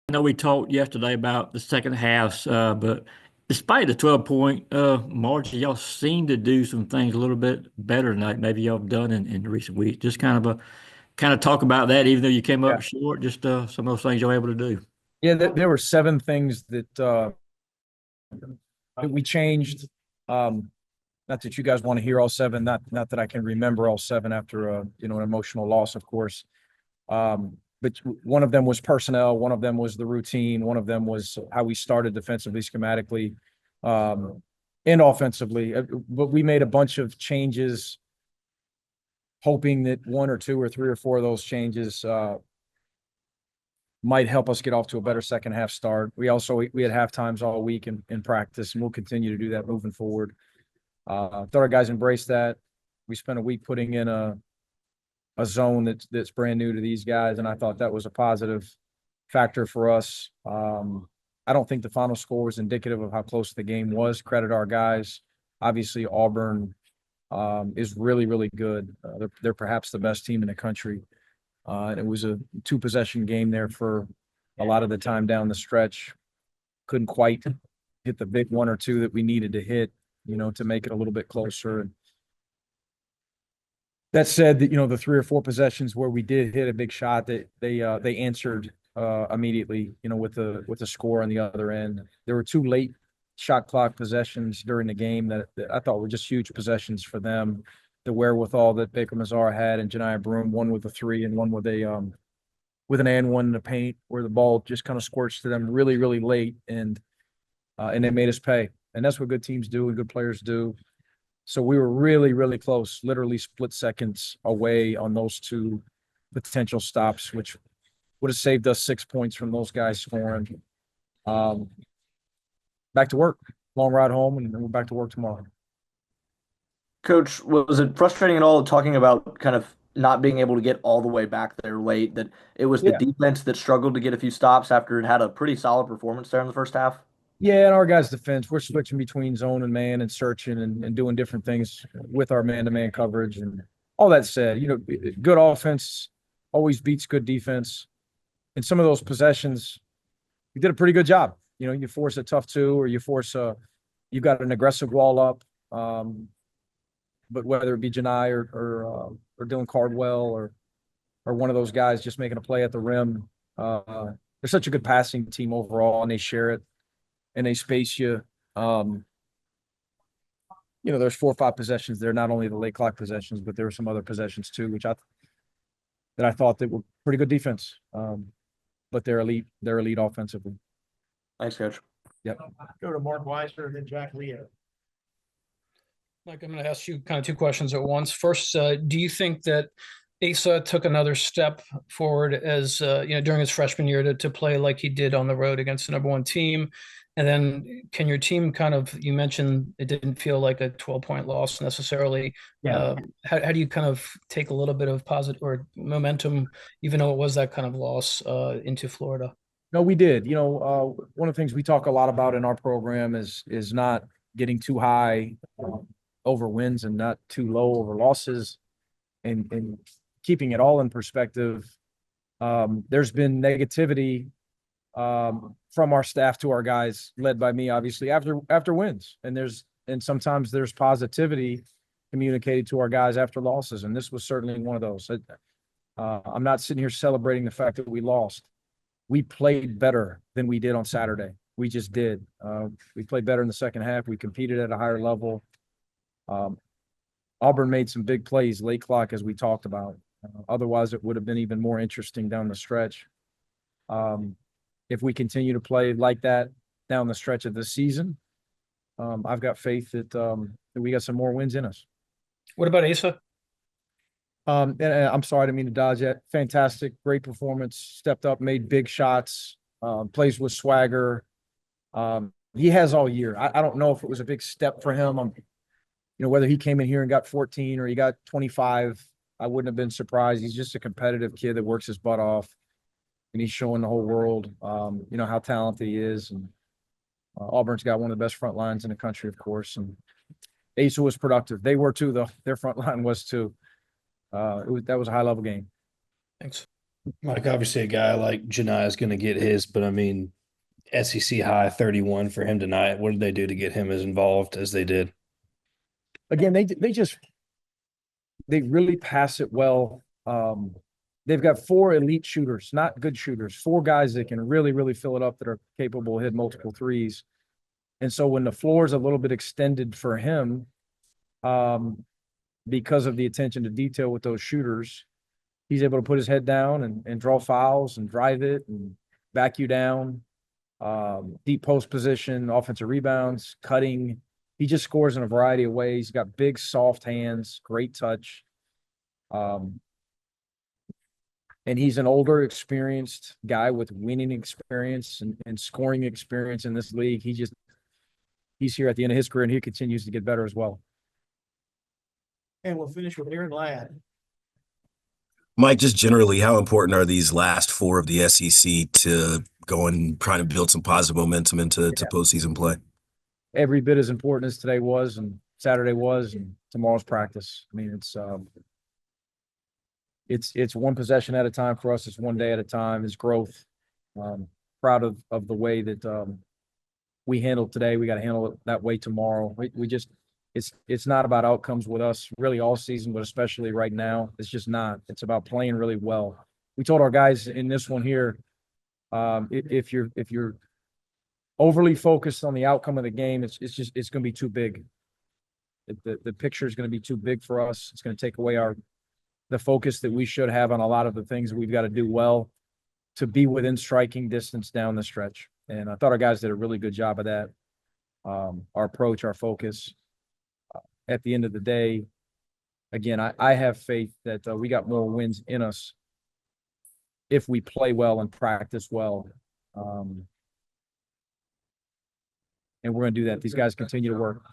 know we talked yesterday about the second halves, but despite the 12-point margin, y'all seem to do some things a little bit better than like maybe y'all have done in recent weeks. Just kind of talk about that, even though you came Yeah. up short, just some of those things you're able to do. Yeah, there were seven things that we changed. Um, Not that you guys want to hear all seven, not that I can remember all seven after an emotional loss, of course. But one of them was personnel, one of them was the routine, one of them was how we started defensively, schematically, um, and offensively. But we made a bunch of changes, hoping that one or two or three or four of those changes might help us get off to a better second half start. We had half times all week in practice, and we'll continue to do that moving forward. Thought our guys embraced that. We spent a week putting in a zone that's brand new to these guys, and I thought that was a positive factor for us. I don't think the final score was indicative of how close the game was. Credit our guys. Obviously, Auburn is really, really good. They're perhaps the best team in the country. It was a two-possession game there for a lot of the time down the stretch. Couldn't quite hit the big one or two that we needed to hit, to make it a little bit closer. And that said, that the three or four possessions where we did hit a big shot, that they answered immediately, with the score on the other end. There were two late shot clock possessions during the game that I thought were just huge possessions for them. The wherewithal that Baker Mazara had and Janiah Broome, one with a three and one with an and one in the paint, where the ball just kind of squirts to them really, really late, and they made us pay. And that's what good teams do and good players do. So we were really, really close, literally split seconds away on those two potential stops, which would have saved us 6 points from those guys scoring. Um, Back to work, long ride home, and then we're back to work tomorrow. Coach, was it frustrating at all talking about kind of not being able to get all the way back there late, that it was the Yeah. defense that struggled to get a few stops after it had a pretty solid performance there in the first half? Yeah, and our guys' defense, we're switching between zone and man and searching and doing different things with our man-to-man coverage. And all that said, good offense always beats good defense. In some of those possessions, we did a pretty good job. You force a tough two, or you've got an aggressive wall up. But whether it be Janai or Dylan Cardwell or one of those guys just making a play at the rim, they're such a good passing team overall, and they share it and they space you. There's 4 or 5 possessions there, not only the late clock possessions, but there were some other possessions too, that I thought that were pretty good defense. But they're elite. They're elite offensively. Thanks, Coach. Yep. Go to Mark Weiser and then Jack Leo. Mike, I'm going to ask you kind of two questions at once. First, do you think that Asa took another step forward as during his freshman year to play like he did on the road against the number one team? And then can your team you mentioned it didn't feel like a 12-point loss necessarily. Yeah. How do you kind of take a little bit of positive or momentum, even though it was that kind of loss, into Florida? No, we did. One of the things we talk a lot about in our program is not getting too high over wins and not too low over losses, and keeping it all in perspective. There's been negativity from our staff to our guys, led by me, obviously, after wins, and sometimes there's positivity communicated to our guys after losses, and this was certainly one of those. I'm not sitting here celebrating the fact that we lost. We played better than we did on Saturday. We just did. We played better in the second half. We competed at a higher level. Auburn made some big plays late clock, as we talked about. Otherwise, it would have been even more interesting down the stretch. If we continue to play like that down the stretch of the season, I've got faith that we got some more wins in us. What about Asa? And I'm sorry, I didn't mean to dodge that. Fantastic, great performance. Stepped up, made big shots, plays with swagger. He has all year. I don't know if it was a big step for him. Whether he came in here and got 14 or he got 25, I wouldn't have been surprised. He's just a competitive kid that works his butt off, and he's showing the whole world, how talented he is. And Auburn's got one of the best front lines in the country, of course. And Asa was productive. They were too, though. Their front line was too. That was a high level game. Thanks. Like obviously a guy like Janai is going to get his, but I mean, SEC high 31 for him tonight. What did they do to get him as involved as they did? Again, they really pass it well. They've got 4 elite shooters, not good shooters, 4 guys that can really, really fill it up that are capable of hitting multiple threes. And so when the floor is a little bit extended for him, because of the attention to detail with those shooters, he's able to put his head down and draw fouls and drive it and back you down. Deep post position, offensive rebounds, cutting. He just scores in a variety of ways. He's got big, soft hands, great touch. And he's an older, experienced guy with winning experience and scoring experience in this league. He's here at the end of his career, and he continues to get better as well. And we'll finish with Aaron Ladd. Mike, just generally, how important are these last 4 of the SEC to go and trying to build some positive momentum into postseason play? Every bit as important as today was, and Saturday was, and tomorrow's practice. I mean, it's one possession at a time for us. It's one day at a time. It's growth. Proud of the way that we handled today. We got to handle it that way tomorrow. It's not about outcomes with us really all season, but especially right now. It's just not. It's about playing really well. We told our guys in this one here, if you're overly focused on the outcome of the game, it's going to be too big. The picture is going to be too big for us. It's going to take away the focus that we should have on a lot of the things that we've got to do well to be within striking distance down the stretch. And I thought our guys did a really good job of that. Our approach, our focus. At the end of the day, again, I have faith that we got more wins in us if we play well and practice well. And we're going to do that. These guys continue to work.